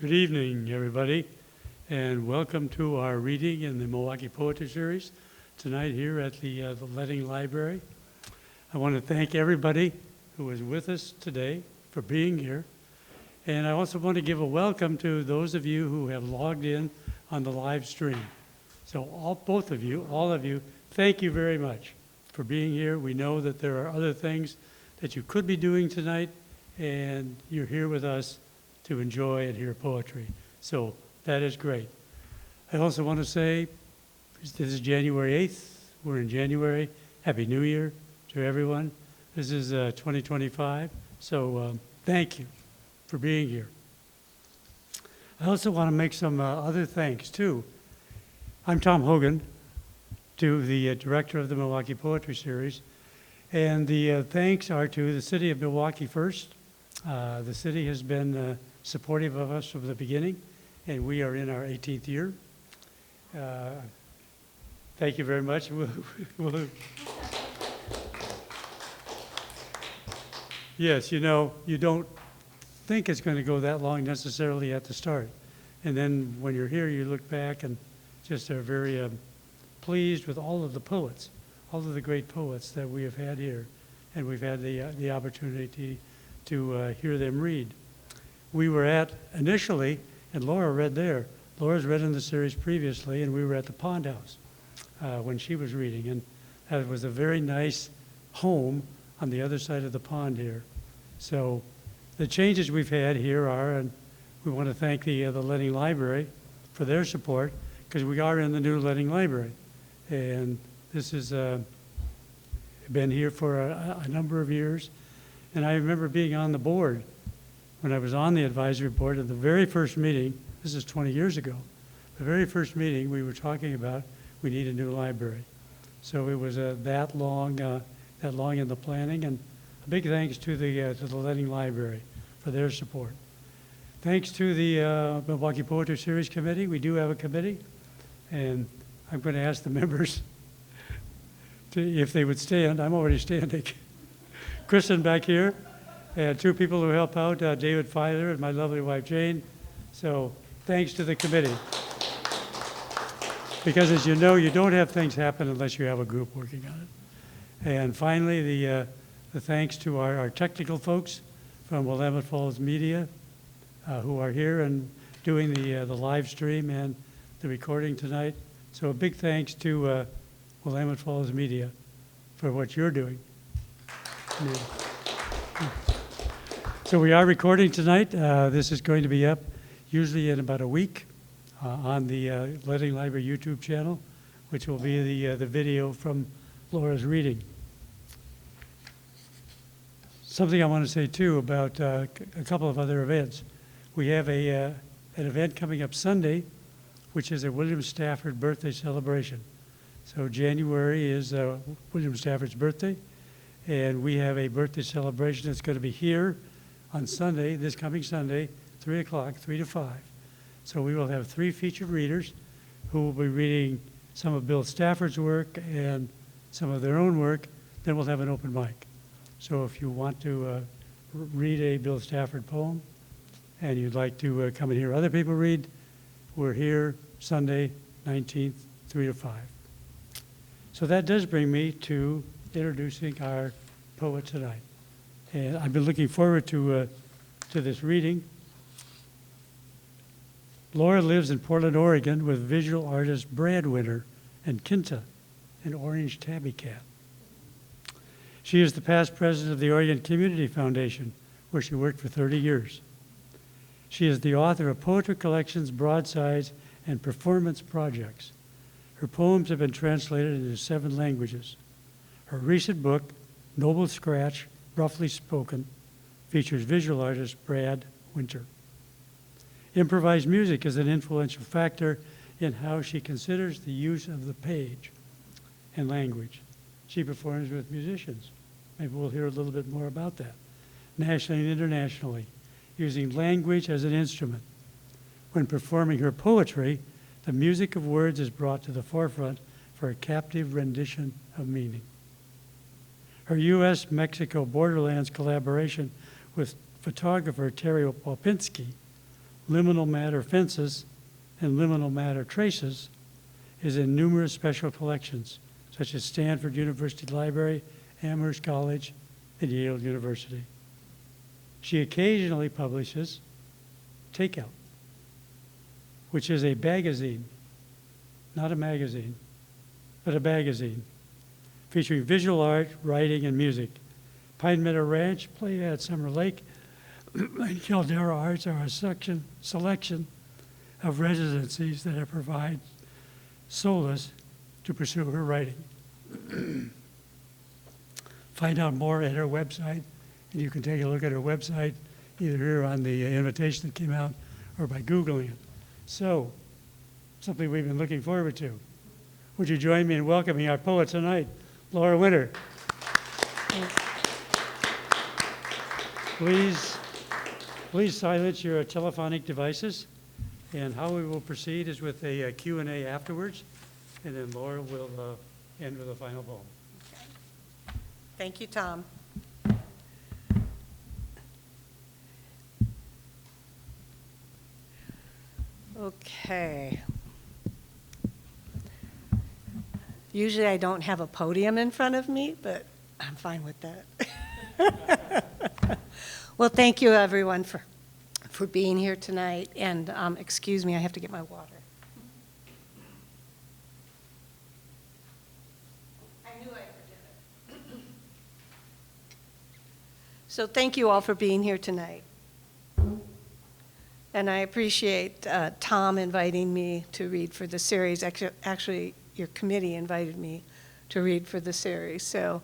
Good evening, everybody, and welcome to our reading in the Milwaukie Poetry Series tonight here at the Letting Library. I want to thank everybody who is with us today for being here, and I also want to give a welcome to those of you who have logged in on the live stream. So both of you, all of you, thank you very much for being here. We know that there are other things that you could be doing tonight, and you're here with us to enjoy and hear poetry. So that is great. I also want to say, this is January 8th. We're in January. Happy New Year to everyone. This is 2025. So thank you for being here. I also want to make some other thanks too. I'm Tom Hogan, the director of the Milwaukie Poetry Series. And the thanks are to the city of Milwaukie first. The city has been supportive of us from the beginning, and we are in our 18th year. Thank you very much. Yes, you know, you don't think it's going to go that long necessarily at the start. And then when you're here, you look back and just are very pleased with all of the poets, all of the great poets that we have had here. And we've had the opportunity to hear them read. We were at, initially, and Laura read there. Laura's read in the series previously, and we were at the Pond House when she was reading. And that was a very nice home on the other side of the pond here. So the changes we've had here are, and we want to thank the Letting Library for their support, because we are in the new Letting Library. And this has been here for a number of years. And I remember being on the board when I was on the advisory board at the very first meeting. This is 20 years ago. The very first meeting we were talking about, we need a new library. So it was that long in the planning, and a big thanks to the Letting Library for their support. Thanks to the Milwaukie Poetry Series Committee. We do have a committee, and I'm going to ask the members if they would stand. I'm already standing. Kristen back here, and two people who help out, David Filer and my lovely wife Jane. So thanks to the committee. Because as you know, you don't have things happen unless you have a group working on it. And finally, the thanks to our technical folks from Willamette Falls Media who are here and doing the live stream and the recording tonight. So a big thanks to Willamette Falls Media for what you're doing. So we are recording tonight. This is going to be up usually in about a week on the Letting Library YouTube channel, which will be the video from Laura's reading. Something I want to say too about a couple of other events. We have an event coming up Sunday, which is a William Stafford birthday celebration. So January is William Stafford's birthday. And we have a birthday celebration that's going to be here on Sunday, this coming Sunday, 3 o'clock, 3 to 5. So we will have 3 featured readers who will be reading some of Bill Stafford's work and some of their own work. Then we'll have an open mic. So if you want to read a Bill Stafford poem and you'd like to come and hear other people read, we're here Sunday, 19th, 3 to 5. So that does bring me to introducing our poet tonight. And I've been looking forward to this reading. Laura lives in Portland, Oregon with visual artist Brad Winter and Kinta, an orange tabby cat. She is the past president of the Oregon Community Foundation, where she worked for 30 years. She is the author of poetry collections, broadsides, and performance projects. Her poems have been translated into 7 languages. Her recent book, Noble Scratch, Roughly Spoken, features visual artist Brad Winter. Improvised music is an influential factor in how she considers the use of the page and language. She performs with musicians. Maybe we'll hear a little bit more about that. Nationally and internationally, using language as an instrument. When performing her poetry, the music of words is brought to the forefront for a captive rendition of meaning. Her U.S.-Mexico Borderlands collaboration with photographer Terry Popinski liminal matter fences and liminal matter traces is in numerous special collections, such as Stanford University Library, Amherst College, and Yale University. She occasionally publishes Takeout, which is a bagazine, not a magazine, but a bagazine, featuring visual art, writing, and music. Pine Meadow Ranch, Playa at Summer Lake, and Caldera Arts are a selection of residencies that have provided solace to pursue her writing. Find out more at her website, and you can take a look at her website either here on the invitation that came out or by Googling it. So, something we've been looking forward to. Would you join me in welcoming our poet tonight, Laura Winter? Please silence your telephonic devices. And how we will proceed is with a Q&A afterwards, and then Laura will end with a final poem. Okay. Thank you, Tom. Okay. Usually I don't have a podium in front of me, but I'm fine with that. Well, thank you, everyone, for being here tonight. And excuse me, I have to get my water. I knew I'd forget it. So thank you all for being here tonight. And I appreciate Tom inviting me to read for the series. Actually, your committee invited me to read for the series. So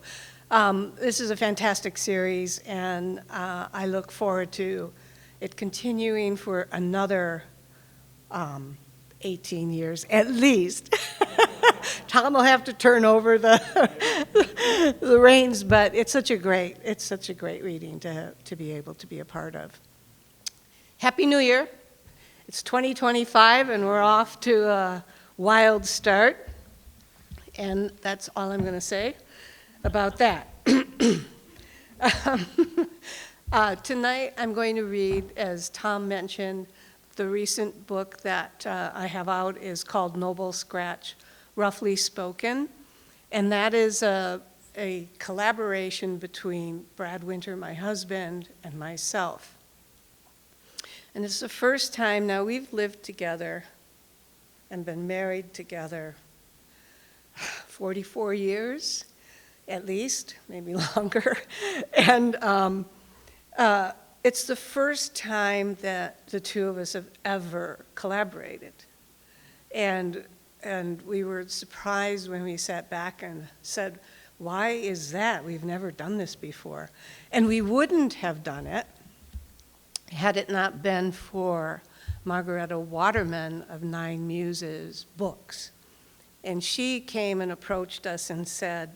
this is a fantastic series, and I look forward to it continuing for another 18 years at least. Tom will have to turn over the reins, but it's such a great reading to be able to be a part of. Happy New Year. It's 2025, and we're off to a wild start. And that's all I'm going to say about that. Tonight, I'm going to read, as Tom mentioned, the recent book that I have out is called Noble Scratch, Roughly Spoken. And that is a collaboration between Brad Winter, my husband, and myself. And it's the first time, now we've lived together and been married together 44 years, at least, maybe longer. And it's the first time that the two of us have ever collaborated. And we were surprised when we sat back and said, why is that? We've never done this before. And we wouldn't have done it had it not been for Margaretta Waterman of Nine Muses books. And she came and approached us and said,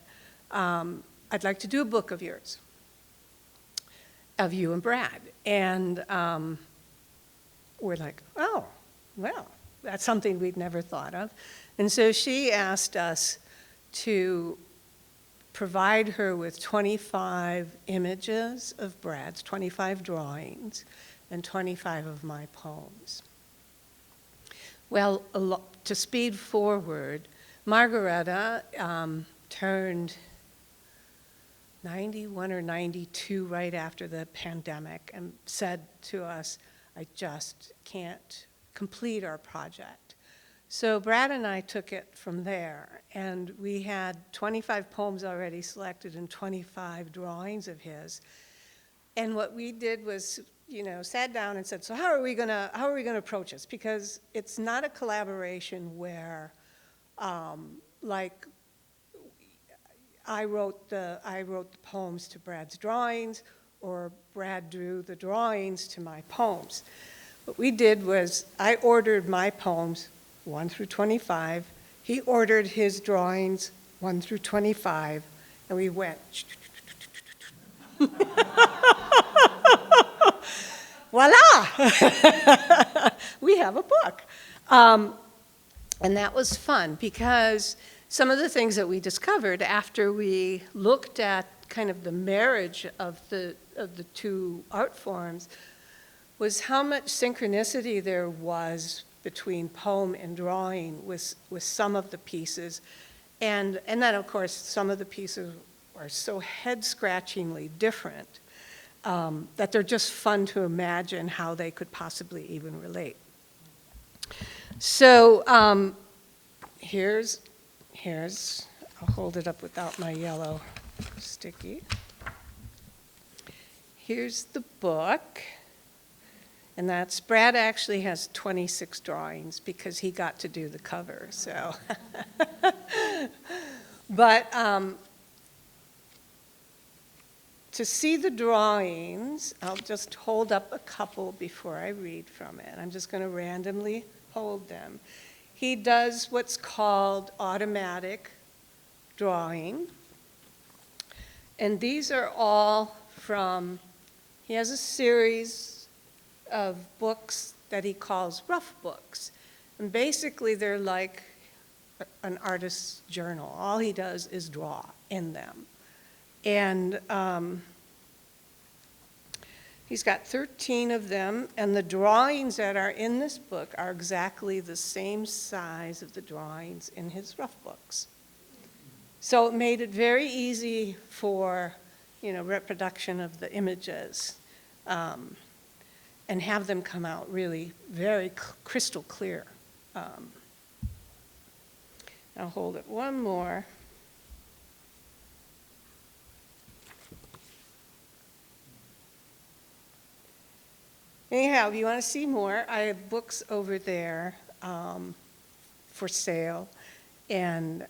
I'd like to do a book of yours, of you and Brad. And we're like, oh, well, that's something we'd never thought of. And so she asked us to provide her with 25 images of Brad's, 25 drawings, and 25 of my poems. Well, to speed forward, Margaretta turned 91 or 92 right after the pandemic and said to us, I just can't complete our project. So Brad and I took it from there, and we had 25 poems already selected and 25 drawings of his. And what we did was, sat down and said, so how are we gonna approach this? Because it's not a collaboration where, like, I wrote the poems to Brad's drawings, or Brad drew the drawings to my poems. What we did was I ordered my poems 1 through 25. He ordered his drawings 1 through 25, and we went. Voila! We have a book. And that was fun because some of the things that we discovered after we looked at kind of the marriage of the two art forms was how much synchronicity there was between poem and drawing with some of the pieces. And then, of course, some of the pieces are so head-scratchingly different that they're just fun to imagine how they could possibly even relate. So here's, I'll hold it up without my yellow sticky. Here's the book. And that's, Brad actually has 26 drawings because he got to do the cover, so. But to see the drawings, I'll just hold up a couple before I read from it. I'm just going to randomly hold them. He does what's called automatic drawing. And these are all from, he has a series of books that he calls rough books. And basically they're like an artist's journal. All he does is draw in them. And he's got 13 of them, and the drawings that are in this book are exactly the same size of the drawings in his rough books. So it made it very easy for, reproduction of the images. And have them come out really very crystal clear. I'll hold it one more. Anyhow, if you want to see more, I have books over there for sale. And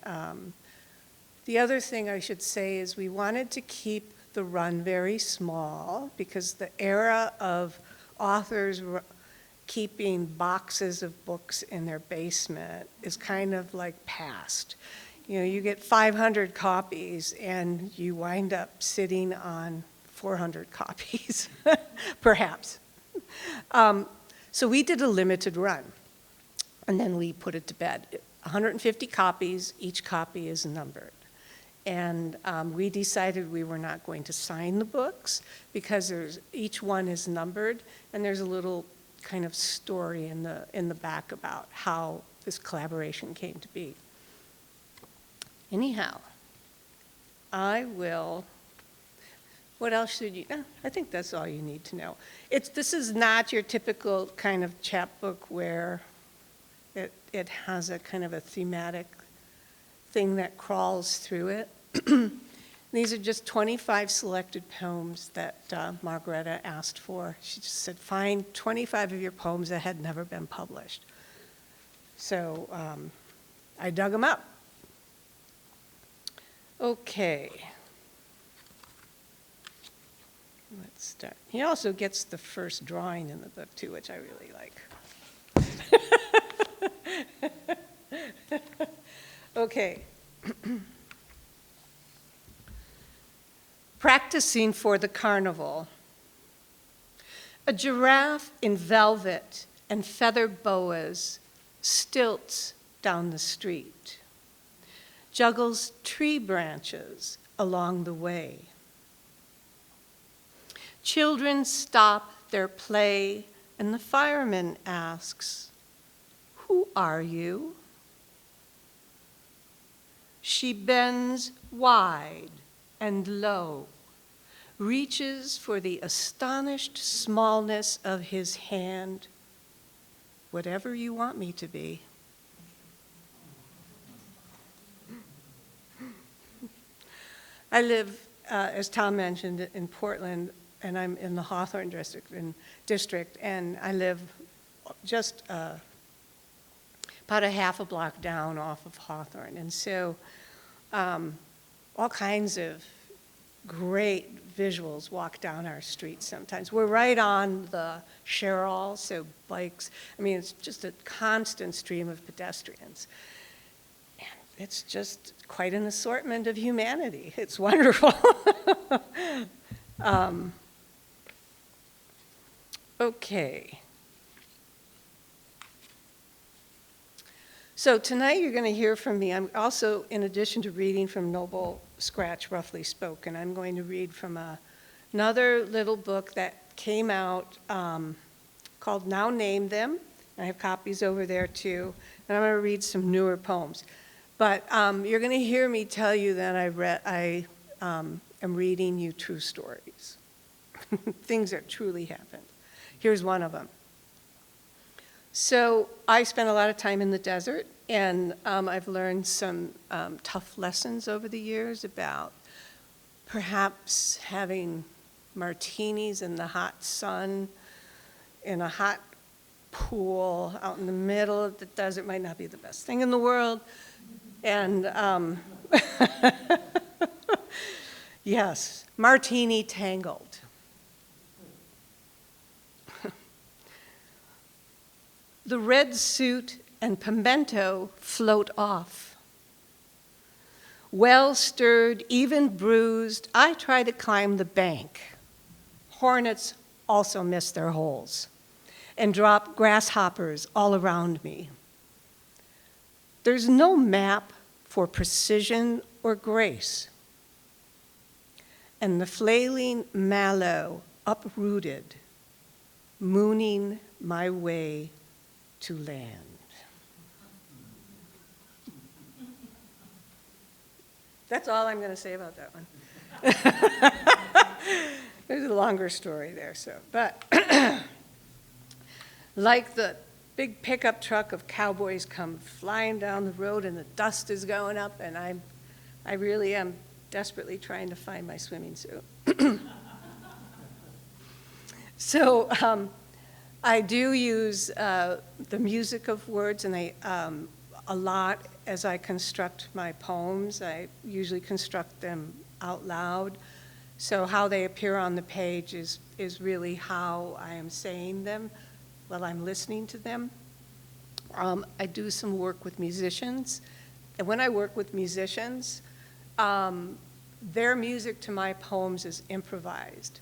the other thing I should say is we wanted to keep the run very small because the era of authors keeping boxes of books in their basement is kind of like past. You get 500 copies and you wind up sitting on 400 copies, perhaps. So we did a limited run, and then we put it to bed. 150 copies, each copy is numbered. And we decided we were not going to sign the books because each one is numbered, and there's a little kind of story in the back about how this collaboration came to be. Anyhow, what else should you, I think that's all you need to know. This is not your typical kind of chapbook where it has a kind of a thematic thing that crawls through it. These are just 25 selected poems that Margareta asked for. She just said, find 25 of your poems that had never been published. So I dug them up. Okay. Let's start. He also gets the first drawing in the book, too, which I really like. Okay. Practicing for the carnival. A giraffe in velvet and feather boas stilts down the street, juggles tree branches along the way. Children stop their play, and the fireman asks, "Who are you?" She bends wide and low, reaches for the astonished smallness of his hand. "Whatever you want me to be." I live, as Tom mentioned, in Portland, and I'm in the Hawthorne district, and I live just about a half a block down off of Hawthorne. And so all kinds of great visuals walk down our street sometimes. We're right on the Sherrill, so bikes, it's just a constant stream of pedestrians. And it's just quite an assortment of humanity. It's wonderful. Okay. So tonight you're going to hear from me. I'm also, in addition to reading from Noble Scratch, Roughly Spoken, I'm going to read from another little book that came out called Now Name Them. I have copies over there too, and I'm going to read some newer poems. But you're going to hear me tell you that I am reading you true stories, things that truly happened. Here's one of them. So I spent a lot of time in the desert, and I've learned some tough lessons over the years about perhaps having martinis in the hot sun in a hot pool out in the middle of the desert might not be the best thing in the world. And yes, martini tangled. The red suit and pimento float off. Well stirred, even bruised, I try to climb the bank. Hornets also miss their holes and drop grasshoppers all around me. There's no map for precision or grace. And the flailing mallow uprooted, mooning my way to land. That's all I'm going to say about that one. There's a longer story there, so, but like the big pickup truck of cowboys come flying down the road and the dust is going up, and I really am desperately trying to find my swimming suit. So I do use the music of words, and a lot as I construct my poems. I usually construct them out loud. So how they appear on the page is really how I am saying them while I'm listening to them. I do some work with musicians. And when I work with musicians, their music to my poems is improvised.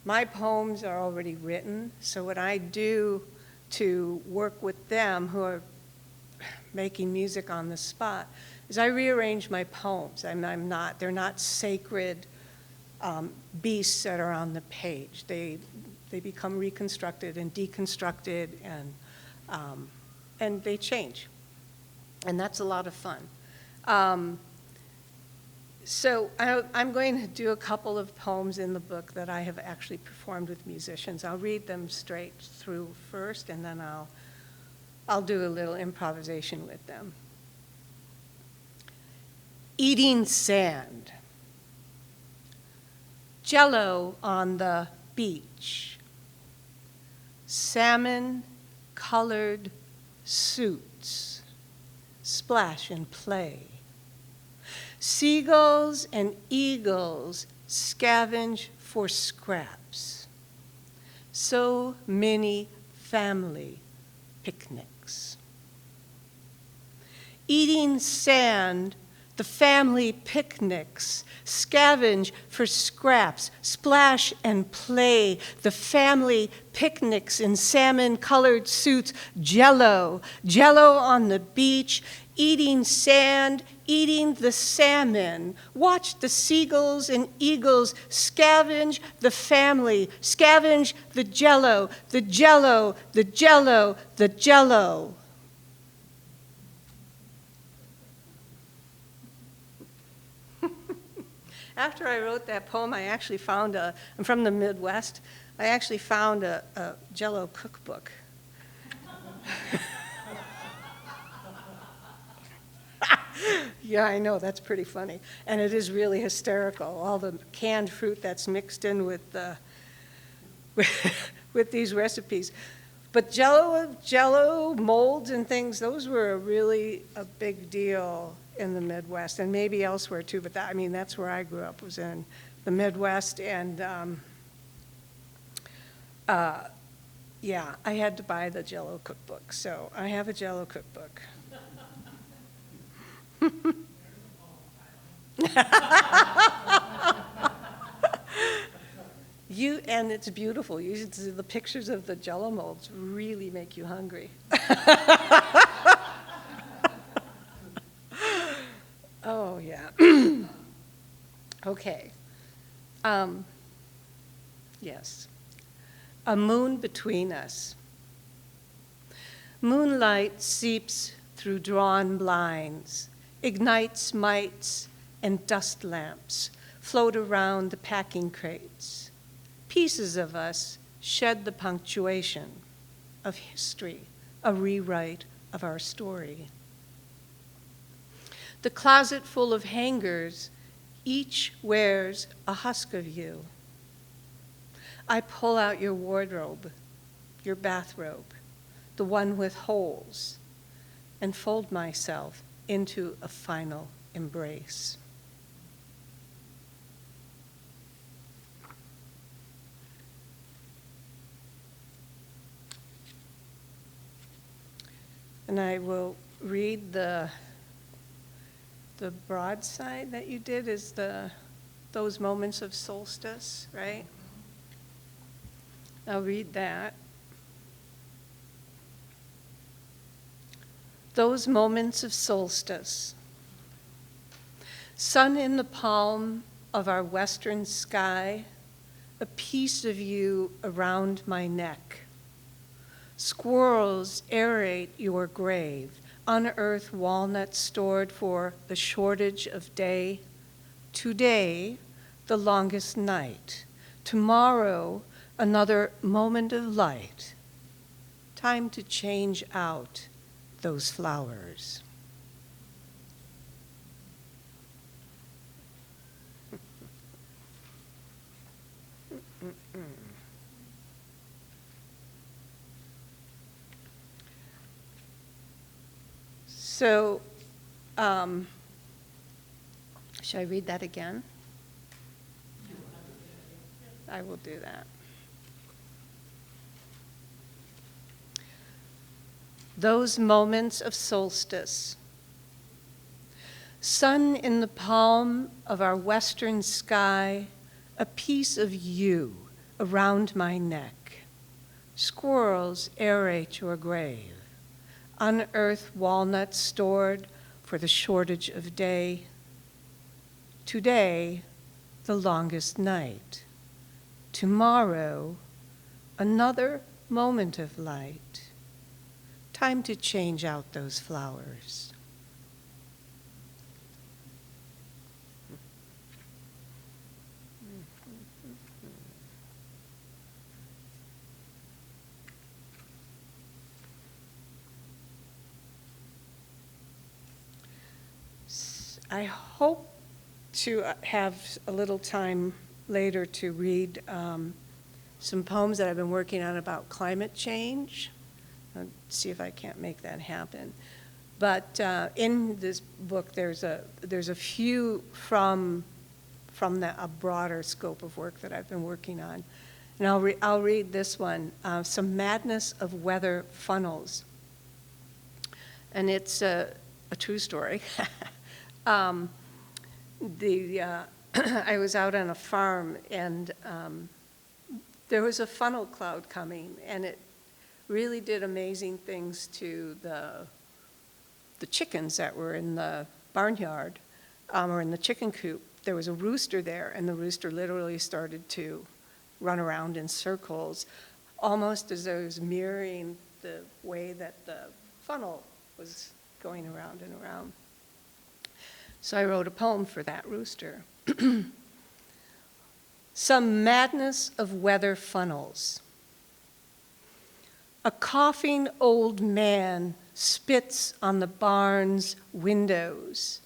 My poems are already written, so what I do to work with them who are making music on the spot is I rearrange my poems. They're not sacred beasts that are on the page. They become reconstructed and deconstructed, and they change. And that's a lot of fun. So I'm going to do a couple of poems in the book that I have actually performed with musicians. I'll read them straight through first, and then I'll do a little improvisation with them. Eating sand. Jello on the beach. Salmon-colored suits splash and play. Seagulls and eagles scavenge for scraps. So many family picnics. Eating sand, the family picnics scavenge for scraps, splash and play. The family picnics in salmon-colored suits, jello on the beach, eating sand, eating the salmon. Watch the seagulls and eagles scavenge the family, scavenge the jello, the jello, the jello, the jello. After I wrote that poem, I actually found I'm from the Midwest, I actually found a jello cookbook. Yeah, I know, that's pretty funny. And it is really hysterical, all the canned fruit that's mixed in with these recipes. But jello molds and things, those were really a big deal in the Midwest, and maybe elsewhere too, but that's where I grew up, was in the Midwest, and yeah, I had to buy the jello cookbook, so I have a jello cookbook. And it's beautiful. The pictures of the jello molds really make you hungry. Oh, yeah. Okay. Yes. A moon between us. Moonlight seeps through drawn blinds, ignites mites and dust lamps, float around the packing crates. Pieces of us shed the punctuation of history, a rewrite of our story. The closet full of hangers, each wears a husk of you. I pull out your wardrobe, your bathrobe, the one with holes, and fold myself into a final embrace. And I will read the broadside that you did is those moments of solstice, right? I'll read that. Those moments of solstice. Sun in the palm of our western sky, a piece of you around my neck. Squirrels aerate your grave, unearth walnuts stored for the shortage of day. Today, the longest night. Tomorrow, another moment of light. Time to change out those flowers. So, should I read that again? I will do that. Those moments of solstice. Sun in the palm of our western sky, a piece of you around my neck. Squirrels aerate your grave. Unearth walnuts stored for the shortage of day. Today, the longest night. Tomorrow, another moment of light. Time to change out those flowers. I hope to have a little time later to read some poems that I've been working on about climate change. I'll see if I can't make that happen. But in this book, there's a few from a broader scope of work that I've been working on. And I'll read this one, Some Madness of Weather Funnels. And it's a true story. I was out on a farm, and there was a funnel cloud coming, and it really did amazing things to the chickens that were in the barnyard or in the chicken coop. There was a rooster there, and the rooster literally started to run around in circles, almost as though it was mirroring the way that the funnel was going around and around. So I wrote a poem for that rooster. Some Madness of Weather Funnels. A coughing old man spits on the barn's windows.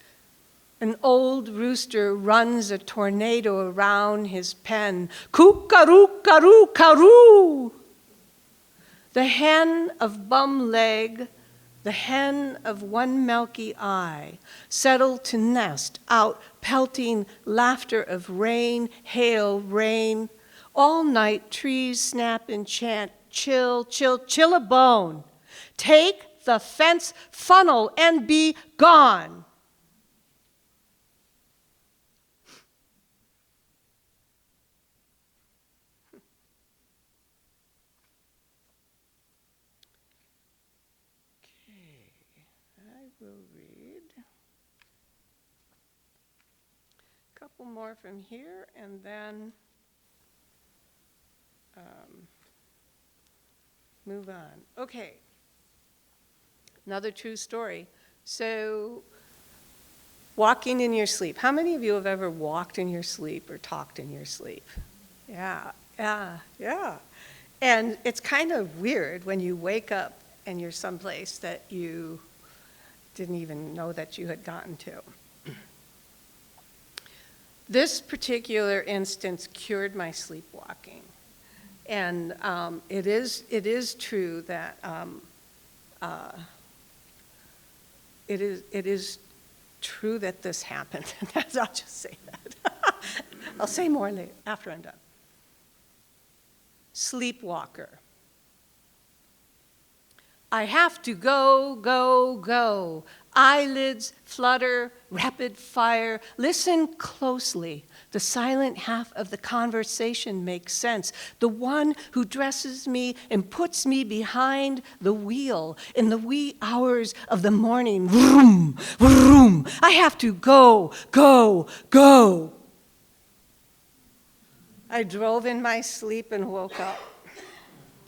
An old rooster runs a tornado around his pen. Coo-ca-roo, ca-roo, ca-roo. The hen of bum leg, the hen of one milky eye, settled to nest out, pelting laughter of rain, hail, rain. All night trees snap and chant, chill, chill, chill a bone. Take the fence funnel and be gone. Will read a couple more from here and then move on. Okay. Another true story. So, walking in your sleep. How many of you have ever walked in your sleep or talked in your sleep? Yeah, yeah, yeah. And it's kind of weird when you wake up and you're someplace that you didn't even know that you had gotten to. This particular instance cured my sleepwalking. And it is true that it is true that this happened. I'll just say that. I'll say more later, after I'm done. Sleepwalker. I have to go, go, go. Eyelids flutter, rapid fire. Listen closely. The silent half of the conversation makes sense. The one who dresses me and puts me behind the wheel in the wee hours of the morning. Vroom, vroom. I have to go, go, go. I drove in my sleep and woke up.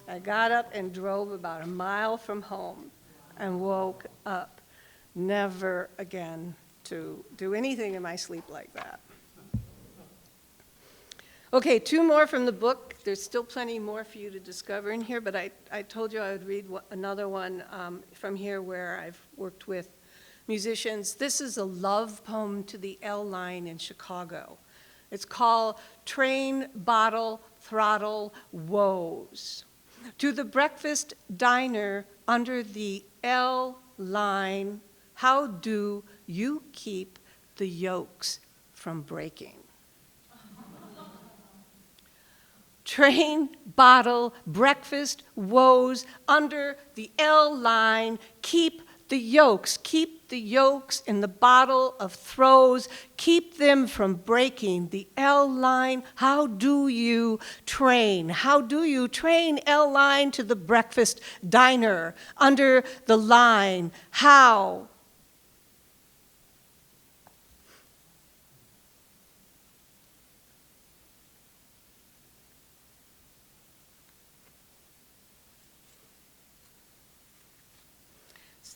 I got up and drove about a mile from home and woke up. Never again to do anything in my sleep like that. Okay, 2 more from the book. There's still plenty more for you to discover in here, but I told you I would read another one from here where I've worked with musicians. This is a love poem to the L line in Chicago. It's called Train, Bottle, Throttle, Woes. To the breakfast diner under the L line, how do you keep the yolks from breaking? Train, bottle, breakfast, woes, under the L line, keep the yolks in the bottle of throws, keep them from breaking. The L line, how do you train? How do you train L line to the breakfast diner under the line? How?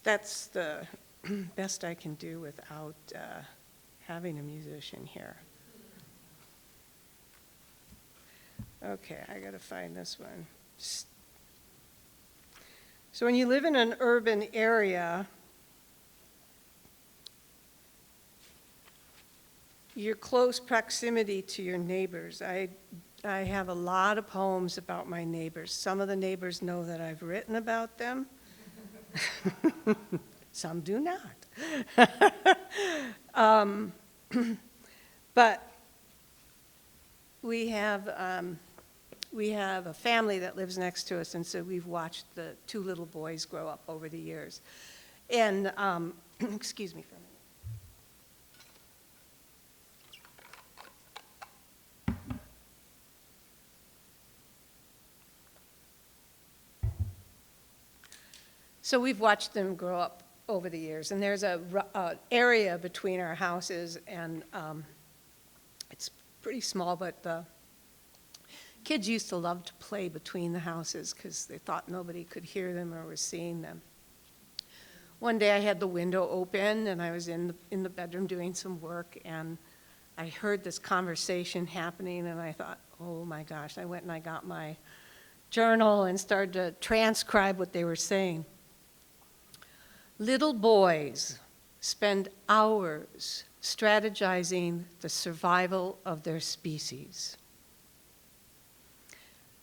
That's the best I can do without having a musician here. Okay, I gotta find this one. So when you live in an urban area, your close proximity to your neighbors. I have a lot of poems about my neighbors. Some of the neighbors know that I've written about them. Some do not. But we have a family that lives next to us, and so we've watched the 2 little boys grow up over the years. And excuse me for a minute. So we've watched them grow up over the years, and there's a area between our houses, and it's pretty small, but the kids used to love to play between the houses because they thought nobody could hear them or was seeing them. One day I had the window open, and I was in the bedroom doing some work, and I heard this conversation happening, and I thought, oh my gosh. I went and I got my journal and started to transcribe what they were saying. Little boys spend hours strategizing the survival of their species.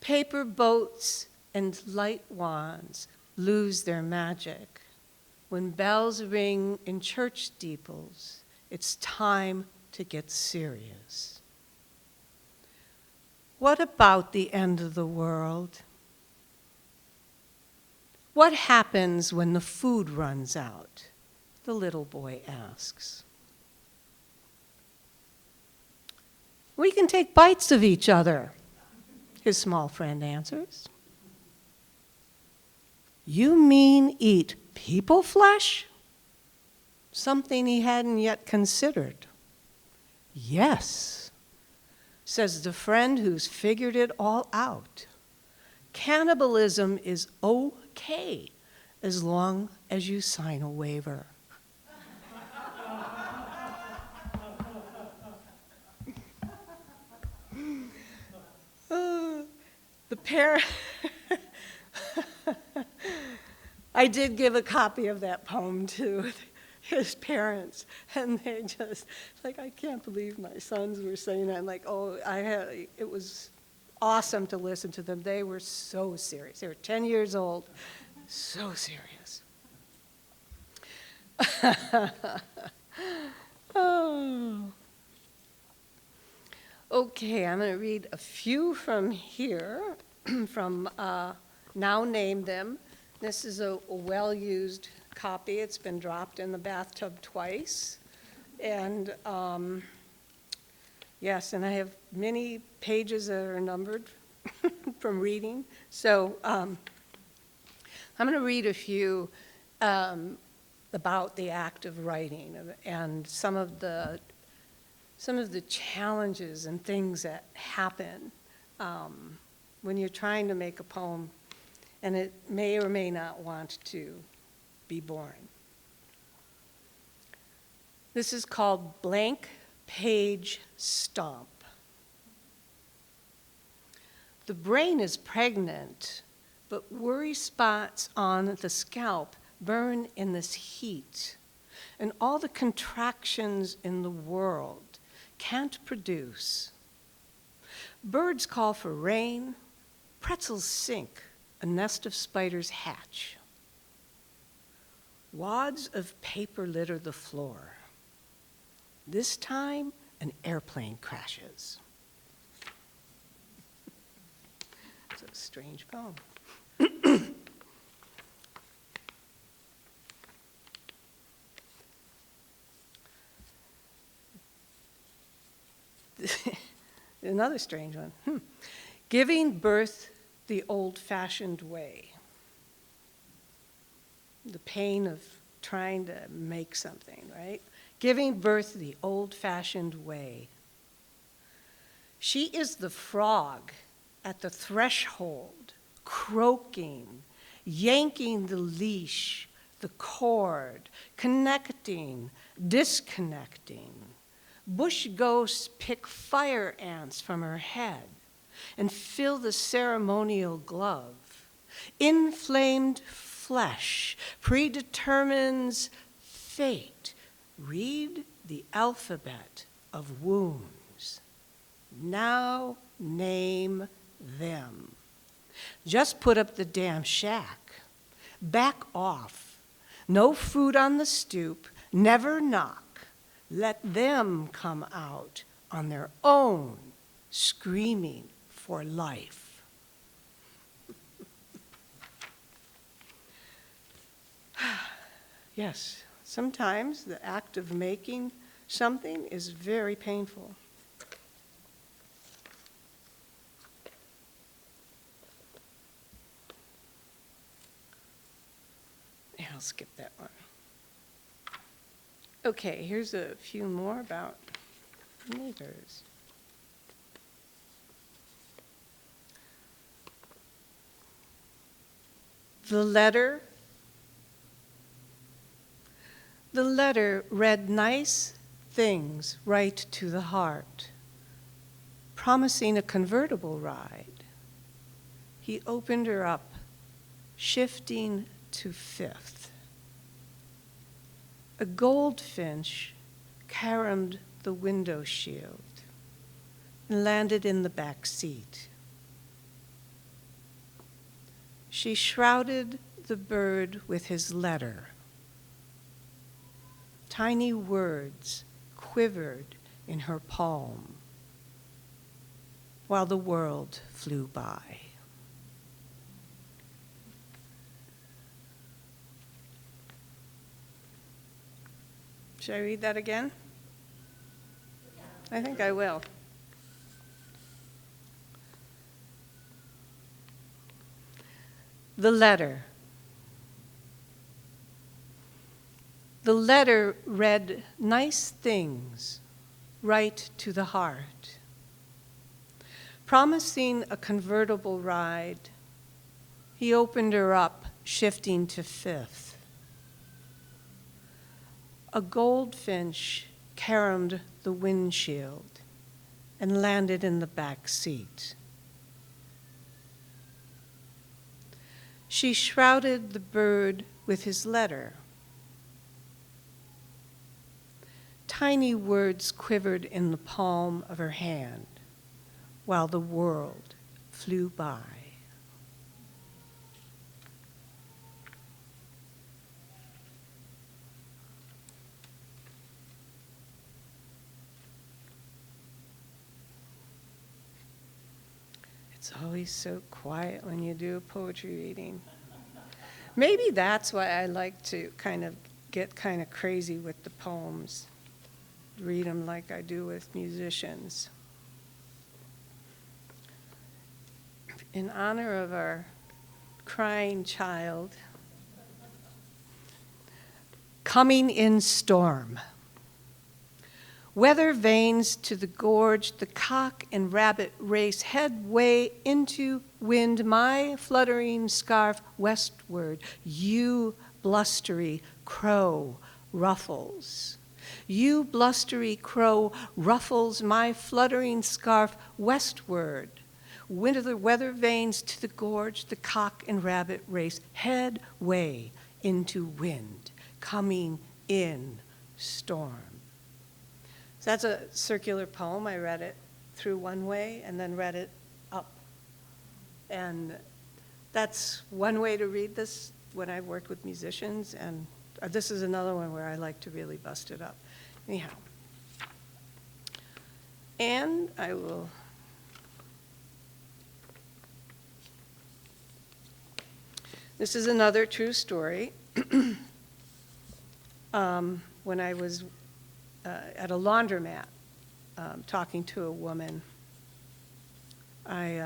Paper boats and light wands lose their magic. When bells ring in church steeples, it's time to get serious. What about the end of the world? What happens when the food runs out? The little boy asks. We can take bites of each other, his small friend answers. You mean eat people flesh? Something he hadn't yet considered. Yes, says the friend who's figured it all out. Cannibalism is okay as long as you sign a waiver. The parent, I did give a copy of that poem to his parents, and they just, like, I can't believe my sons were saying that. I'm like, oh, it was awesome to listen to them. They were so serious. They were 10 years old, so serious. Oh. Okay, I'm going to read a few from here, from Now Name Them. This is a well-used copy. It's been dropped in the bathtub twice. And yes, and I have many pages that are numbered from reading. So I'm going to read a few about the act of writing and some of the challenges and things that happen when you're trying to make a poem, and it may or may not want to be born. This is called Blank Page Stomp. The brain is pregnant, but worry spots on the scalp burn in this heat, and all the contractions in the world can't produce. Birds call for rain, pretzels sink, a nest of spiders hatch. Wads of paper litter the floor. This time, an airplane crashes. It's a strange poem. Another strange one. Giving birth the old-fashioned way. The pain of trying to make something, right? Giving birth the old-fashioned way. She is the frog at the threshold, croaking, yanking the leash, the cord, connecting, disconnecting. Bush ghosts pick fire ants from her head and fill the ceremonial glove. Inflamed flesh predetermines fate. Read the alphabet of wounds. Now name them. Just put up the damn shack. Back off. No food on the stoop. Never knock. Let them come out on their own, screaming for life. Yes, sometimes the act of making something is very painful. Yeah, I'll skip that one. Okay, here's a few more about neighbors. The letter read nice things right to the heart, promising a convertible ride. He opened her up, shifting to fifth. A goldfinch caromed the window shield and landed in the back seat. She shrouded the bird with his letter. Tiny words quivered in her palm while the world flew by. Should I read that again? I think I will. The letter. The letter read nice things right to the heart, promising a convertible ride. He opened her up, shifting to fifth. A goldfinch caromed the windshield and landed in the back seat. She shrouded the bird with his letter. Tiny words quivered in the palm of her hand while the world flew by. It's always so quiet when you do a poetry reading. Maybe that's why I like to get kind of crazy with the poems. Read them like I do with musicians. In honor of our crying child, coming in storm. Weather vanes to the gorge, the cock and rabbit race headway into wind, my fluttering scarf westward, you blustery crow ruffles. You blustery crow ruffles my fluttering scarf westward. Winter weather vanes to the gorge, the cock and rabbit race headway into wind, coming in storm. So that's a circular poem. I read it through one way and then read it up. And that's one way to read this when I've worked with musicians, and this is another one where I like to really bust it up. Anyhow. And I will this is another true story. When I was at a laundromat talking to a woman, I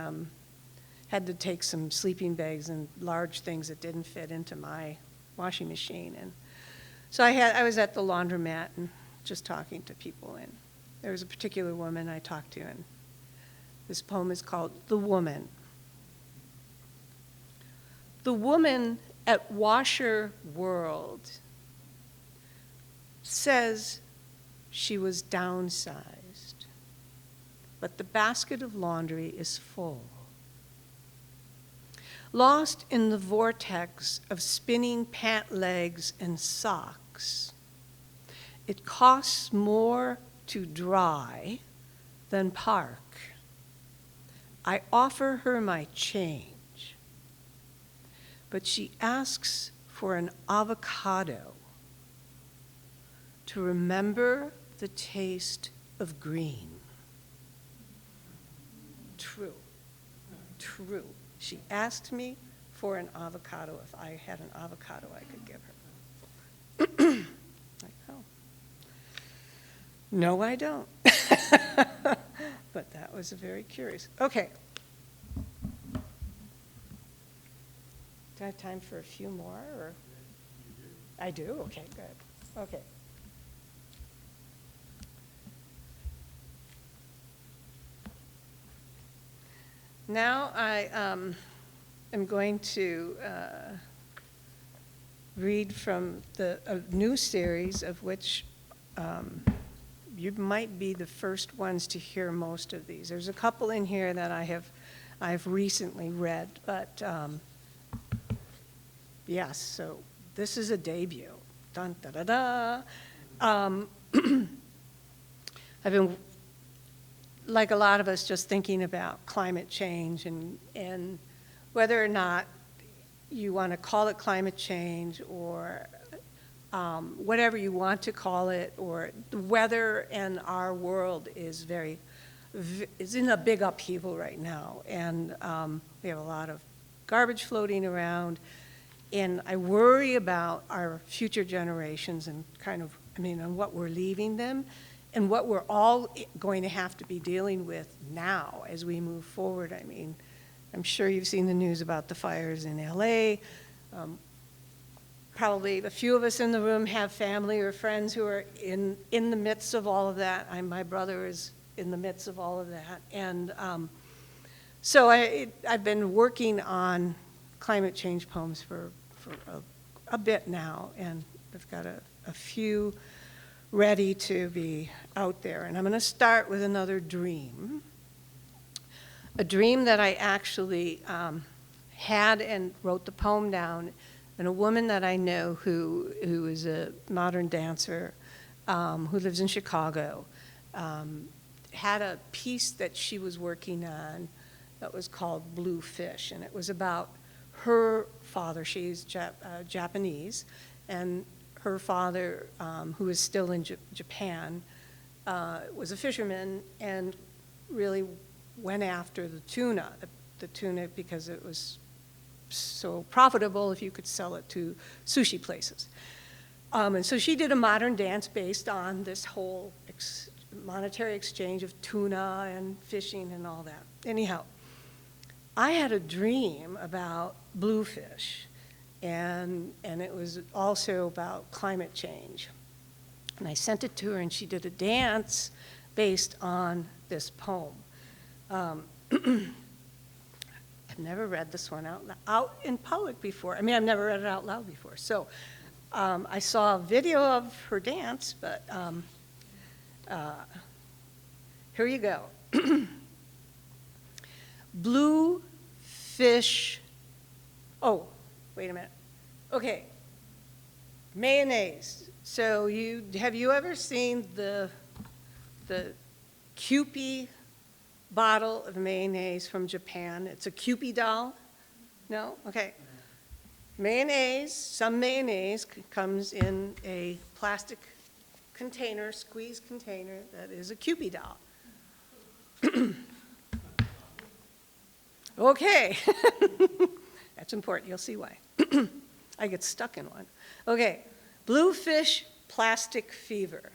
had to take some sleeping bags and large things that didn't fit into my washing machine. And so I was at the laundromat and just talking to people, and there was a particular woman I talked to, and this poem is called The Woman. The woman at Washer World says she was downsized, but the basket of laundry is full. Lost in the vortex of spinning pant legs and socks, it costs more to dry than park. I offer her my change, but she asks for an avocado to remember the taste of green. True. She asked me for an avocado. If I had an avocado, I could give her. Like, oh. No, I don't. But that was very curious. Okay. Do I have time for a few more? Or? I do? Okay, good. Okay. Now I am going to read from a new series of which you might be the first ones to hear most of these. There's a couple in here that I've recently read, but yes, so this is a debut. Dun, da, da, da. I've been, like a lot of us, just thinking about climate change and whether or not you want to call it climate change or whatever you want to call it, or the weather in our world is in a big upheaval right now, and we have a lot of garbage floating around, and I worry about our future generations and on what we're leaving them and what we're all going to have to be dealing with now as we move forward. I mean, I'm sure you've seen the news about the fires in LA. Probably a few of us in the room have family or friends who are in the midst of all of that. My brother is in the midst of all of that. And so I've been working on climate change poems for for a bit now, and I've got a few ready to be out there. And I'm going to start with another dream. A dream that I actually had and wrote the poem down, and a woman that I know who is a modern dancer who lives in Chicago had a piece that she was working on that was called Blue Fish, and it was about her father. She's Japanese, and her father, who is still in Japan, was a fisherman and really went after the tuna because it was so profitable if you could sell it to sushi places. And so she did a modern dance based on this whole monetary exchange of tuna and fishing and all that. Anyhow, I had a dream about bluefish, and it was also about climate change. And I sent it to her, and she did a dance based on this poem. I've never read this one out in public before. I mean, I've never read it out loud before. So I saw a video of her dance, but here you go. Blue fish. Oh, wait a minute. Okay. Mayonnaise. So have you ever seen the Kewpie bottle of mayonnaise from Japan? It's a Kewpie doll? No? Okay. Mayonnaise, some mayonnaise comes in a plastic container, squeezed container, that is a Kewpie doll. Okay. That's important. You'll see why. I get stuck in one. Okay. Bluefish plastic fever.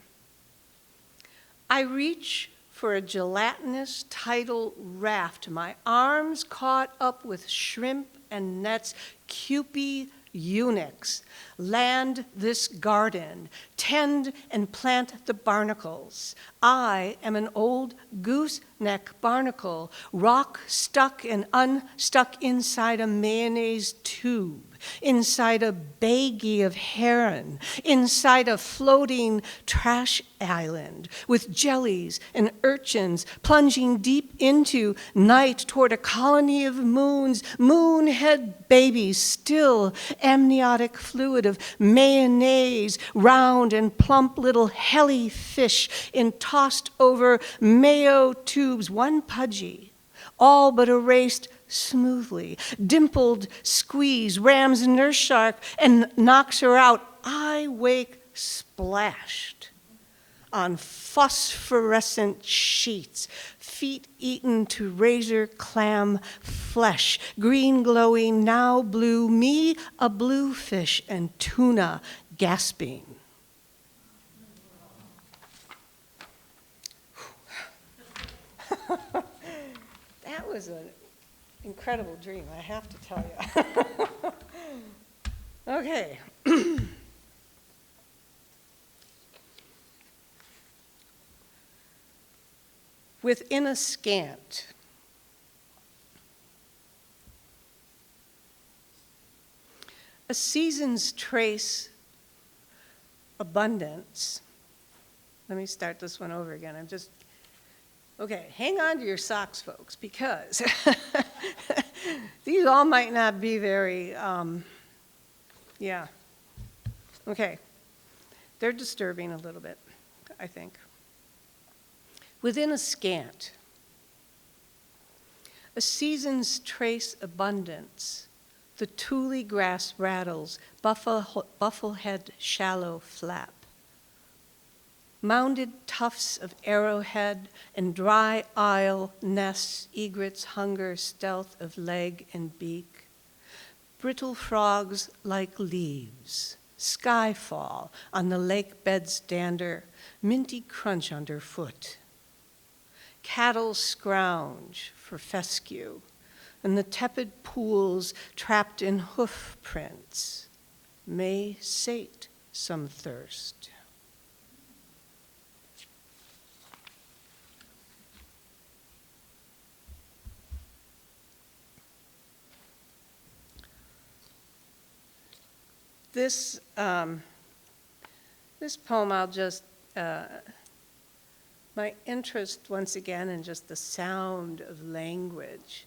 I reach for a gelatinous tidal raft, my arms caught up with shrimp and nets, Kewpie eunuchs. Land this garden, tend and plant the barnacles. I am an old gooseneck barnacle, rock stuck and unstuck inside a mayonnaise tube, inside a baggie of heron, inside a floating trash island with jellies and urchins plunging deep into night toward a colony of moons, moonhead babies, still amniotic fluid of mayonnaise, round and plump little helly fish in tossed over mayo tubes, one pudgy, all but erased smoothly. Dimpled squeeze rams nurse shark and knocks her out. I wake splashed on phosphorescent sheets, feet eaten to razor clam flesh, green glowing, now blue, me a bluefish and tuna gasping. That was an incredible dream, I have to tell you. Okay. Within a scant, a season's trace abundance. Let me start this one over again. Okay, hang on to your socks, folks, because these all might not be very, yeah. Okay, they're disturbing a little bit, I think. Within a scant, a season's trace abundance, the tule grass rattles, bufflehead shallow flap. Mounded tufts of arrowhead and dry isle nests, egrets, hunger, stealth of leg and beak. Brittle frogs like leaves, skyfall on the lake bed's dander, minty crunch underfoot. Cattle scrounge for fescue, and the tepid pools trapped in hoof prints may sate some thirst. This, this poem, I'll just, my interest once again in just the sound of language,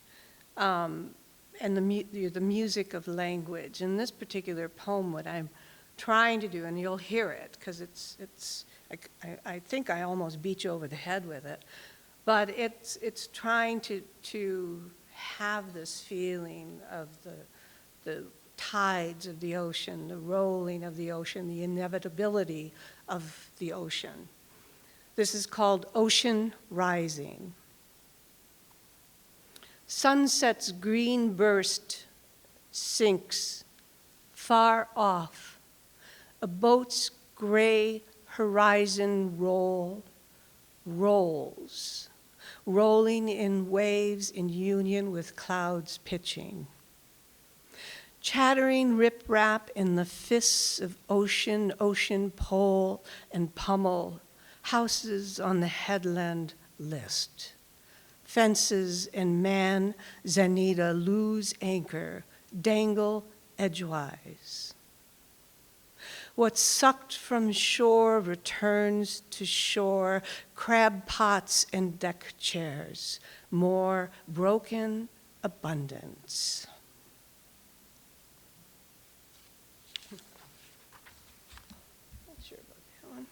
and the music of language. In this particular poem, what I'm trying to do, and you'll hear it, because I think I almost beat you over the head with it, but it's trying to have this feeling of the tides of the ocean, the rolling of the ocean, the inevitability of the ocean. This is called Ocean Rising. Sunset's green burst sinks far off. A boat's gray horizon rolls, rolling in waves in union with clouds pitching. Chattering riprap in the fists of ocean pole and pummel, houses on the headland list. Fences and man, Zanita lose anchor, dangle edgewise. What's sucked from shore returns to shore, crab pots and deck chairs, more broken abundance. Not sure about that one.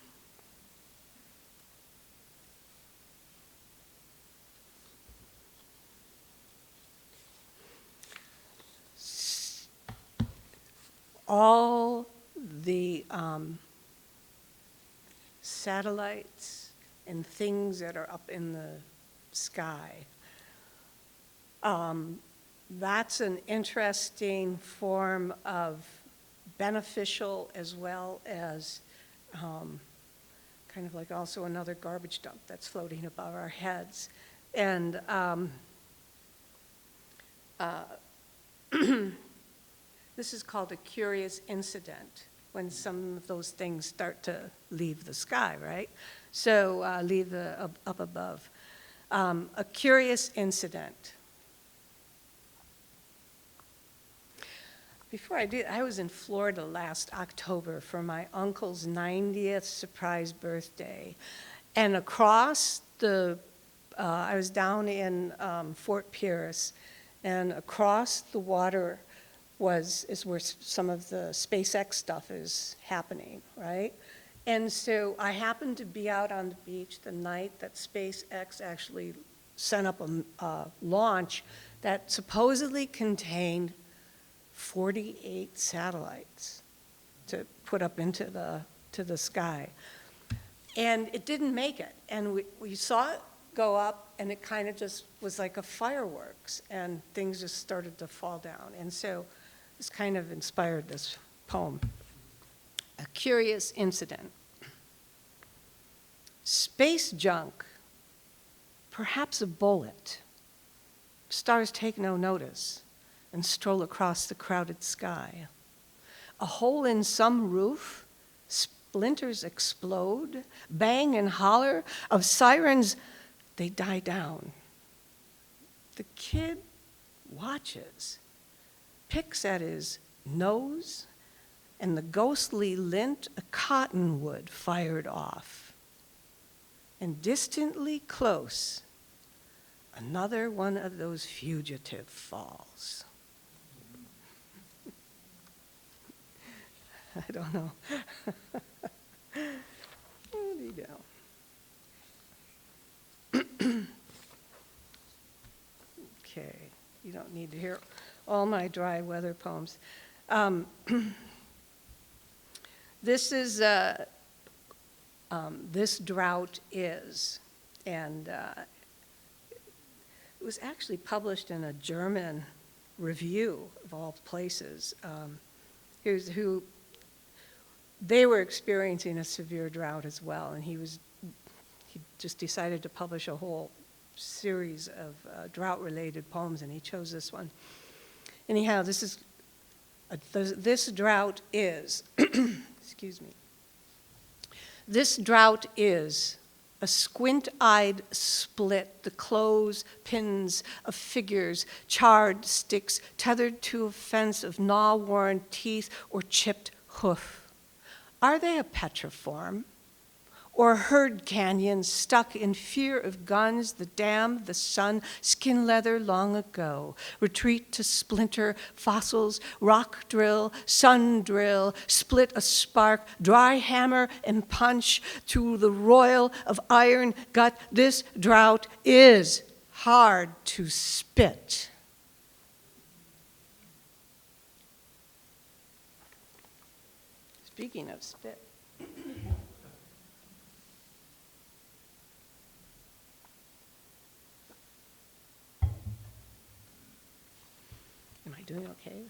All the satellites and things that are up in the sky. That's an interesting form of beneficial as well as kind of like also another garbage dump that's floating above our heads. And this is called a curious incident, when some of those things start to leave the sky, right? So leave the up above. A curious incident. Before I did, I was in Florida last October for my uncle's 90th surprise birthday. And across I was down in Fort Pierce, and across the water is where some of the SpaceX stuff is happening, right? And so I happened to be out on the beach the night that SpaceX actually sent up a launch that supposedly contained 48 satellites to put up into the sky. And it didn't make it. And we saw it go up, and it kind of just was like a fireworks, and things just started to fall down. And so this kind of inspired this poem. A curious incident. Space junk, perhaps a bullet. Stars take no notice and stroll across the crowded sky. A hole in some roof, splinters explode, bang and holler of sirens, they die down. The kid watches, picks at his nose, and the ghostly lint a cottonwood fired off. And distantly close, another one of those fugitive falls. I don't know. Okay, you don't need to hear all my dry weather poems. This is, this drought is, and it was actually published in a German review of all places. Here's who, they were experiencing a severe drought as well, and he just decided to publish a whole series of drought-related poems, and he chose this one. Anyhow, this drought is, excuse me, this drought is a squint-eyed split, the clothespins of figures, charred sticks tethered to a fence of gnaw-worn teeth or chipped hoof. Are they a petroform? Or herd canyons stuck in fear of guns, the dam, the sun, skin leather long ago, retreat to splinter, fossils, rock drill, sun drill, split a spark, dry hammer and punch through the roil of iron gut. This drought is hard to spit. Speaking of spit. Am I doing okay?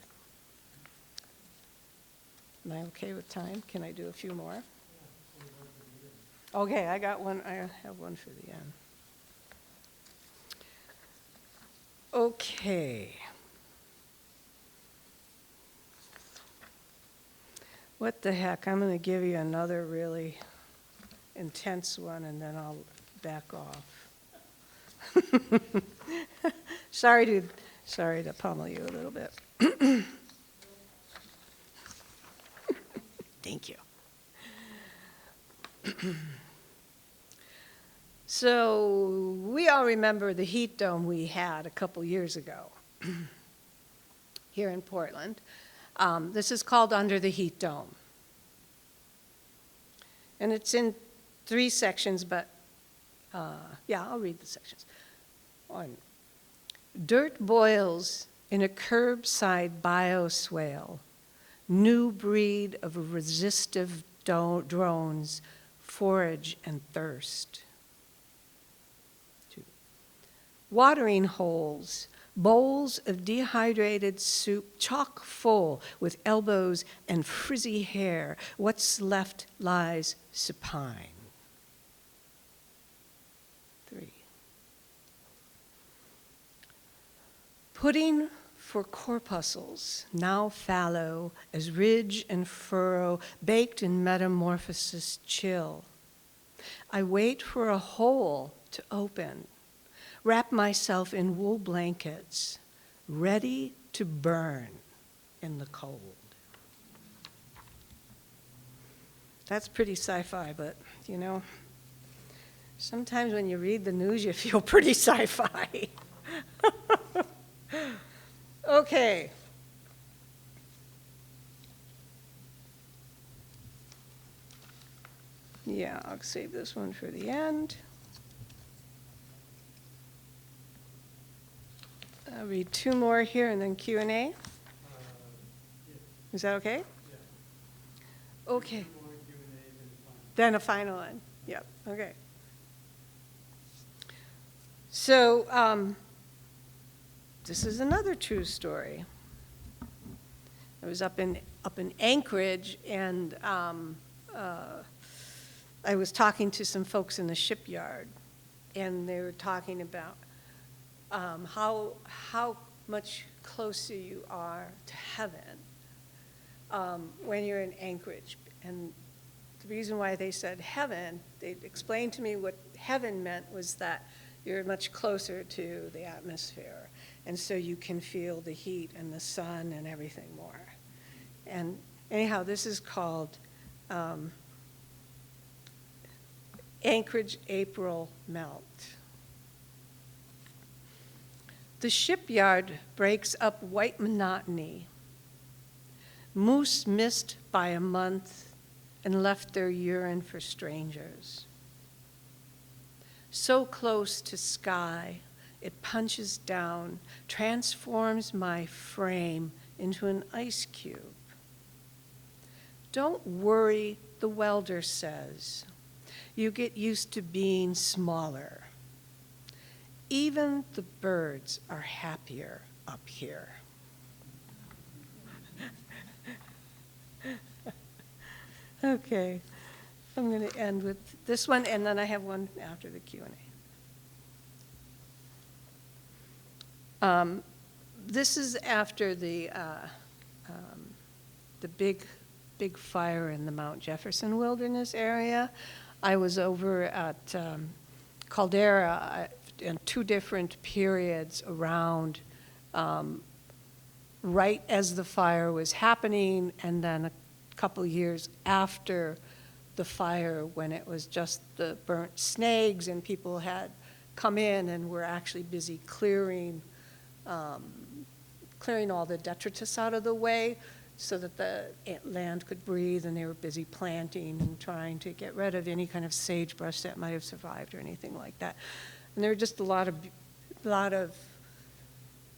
Am I okay with time? Can I do a few more? Okay, I got one. I have one for the end. Okay. What the heck? I'm going to give you another really intense one, and then I'll back off. Sorry to pummel you a little bit. Thank you. So we all remember the heat dome we had a couple years ago here in Portland. This is called Under the Heat Dome. And it's in 3 sections, but yeah, I'll read the sections. 1. Dirt boils in a curbside bioswale, new breed of resistive drones, forage and thirst. 2. Watering holes, bowls of dehydrated soup, chock full with elbows and frizzy hair. What's left lies supine. 3. Pudding for corpuscles, now fallow as ridge and furrow, baked in metamorphosis chill. I wait for a hole to open, wrap myself in wool blankets, ready to burn in the cold. That's pretty sci-fi, but you know, sometimes when you read the news, you feel pretty sci-fi. Okay. Yeah, I'll save this one for the end. I'll read 2 more here and then Q&A. Yeah. Is that okay? Yeah. Okay. More Q&A than fun. Then a final one. Yep. Okay. So this is another true story. I was up in Anchorage, and I was talking to some folks in the shipyard, and they were talking about how much closer you are to heaven when you're in Anchorage. And the reason why they said heaven, they explained to me what heaven meant was that you're much closer to the atmosphere, and so you can feel the heat and the sun and everything more. And anyhow, this is called Anchorage April Melt. The shipyard breaks up white monotony. Moose missed by a month and left their urine for strangers. So close to sky, it punches down, transforms my frame into an ice cube. Don't worry, the welder says. You get used to being smaller. Even the birds are happier up here. Okay, I'm going to end with this one, and then I have one after the Q&A. This is after the big fire in the Mount Jefferson Wilderness area. I was over at Caldera in 2 different periods around right as the fire was happening, and then a couple years after the fire, when it was just the burnt snags and people had come in and were actually busy clearing all the detritus out of the way so that the land could breathe, and they were busy planting and trying to get rid of any kind of sagebrush that might have survived or anything like that. And there were just a lot of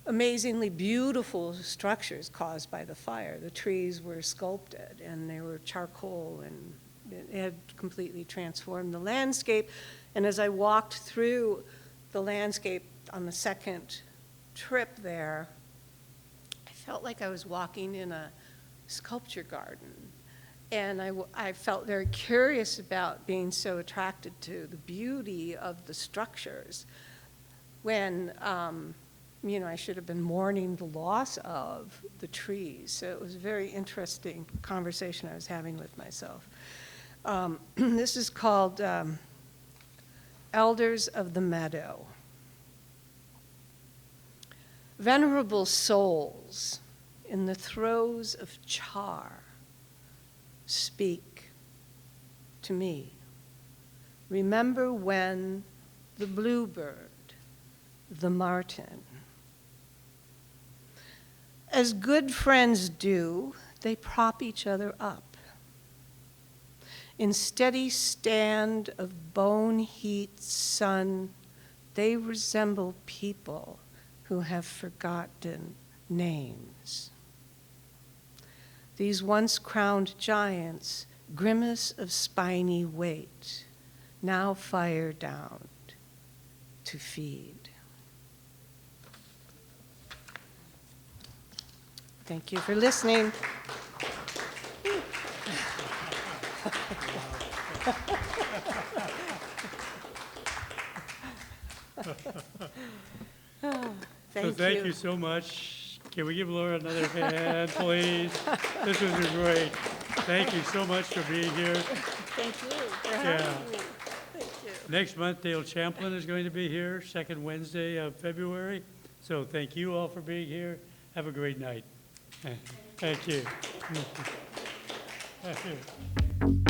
amazingly beautiful structures caused by the fire. The trees were sculpted and they were charcoal, and it had completely transformed the landscape. And as I walked through the landscape on the second trip there, I felt like I was walking in a sculpture garden. And I felt very curious about being so attracted to the beauty of the structures when, I should have been mourning the loss of the trees. So it was a very interesting conversation I was having with myself. This is called Elders of the Meadow. Venerable souls in the throes of char, speak to me. Remember when the bluebird, the martin, as good friends do, they prop each other up. In steady stand of bone heat sun, they resemble people who have forgotten names. These once crowned giants grimace of spiny weight, now fire down to feed. Thank you for listening. Thank you so much. Can we give Laura another hand, please? This was great. Thank you so much for being here. Thank you for having me. Thank you. Next month, Dale Champlin is going to be here, second Wednesday of February. So thank you all for being here. Have a great night. Thank you. Thank you.